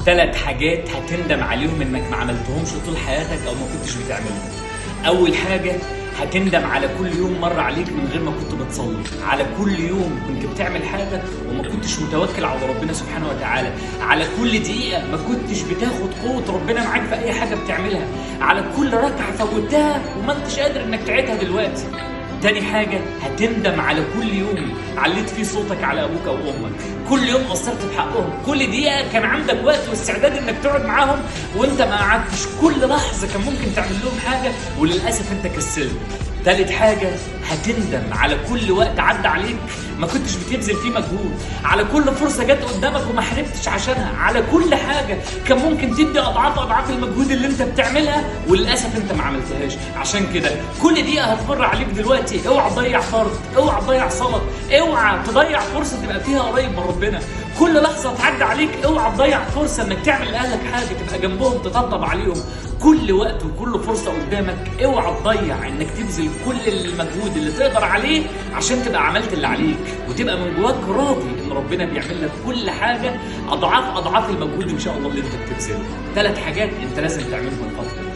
3 حاجات هتندم عليهم انك ما عملتهمش طول حياتك او ما كنتش بتعملهم. اول حاجه، هتندم على كل يوم مر عليك من غير ما كنت بتصلي، على كل يوم كنت بتعمل حاجه وما كنتش متوكل على ربنا سبحانه وتعالى، على كل دقيقه ما كنتش بتاخد قوه ربنا معاك في اي حاجه بتعملها، على كل ركعه فوتها وما انتش قادر انك تعيدها دلوقتي. تاني حاجة، هتندم على كل يوم عليت فيه صوتك على أبوك أو أمك، كل يوم قصرت في حقهم، كل دقيقة كان عندك وقت واستعداد إنك تقعد معاهم وأنت ما قعدتش، كل لحظة كان ممكن تعمل لهم حاجة وللأسف أنت كسلت. تالت حاجة، هتندم على كل وقت عدى عليك ما كنتش بتبذل فيه مجهود، على كل فرصة جت قدامك وما حاربتش عشانها، على كل حاجة كان ممكن تدي أضعاف المجهود اللي أنت بتعملها وللأسف أنت ما عملتهاش. عشان كده كل دقيقة هتمر عليك دلوقتي اوعى تضيع فرض، اوعى تضيع صلاة، اوعى تضيع فرصة تبقى فيها قريب من ربنا. كل لحظة تعدي عليك اوعى تضيع فرصة انك تعمل لأهلك حاجة، تبقى جنبهم تطبطب عليهم. كل وقت وكل فرصة قدامك اوعى تضيع انك تبذل كل المجهود اللي تقدر عليه عشان تبقى عملت اللي عليك وتبقى من جواك راضي ان ربنا بيعمل لك كل حاجة اضعاف المجهود ان شاء الله اللي انت بتبذله. 3 حاجات انت لازم تعملهم الفترة دي.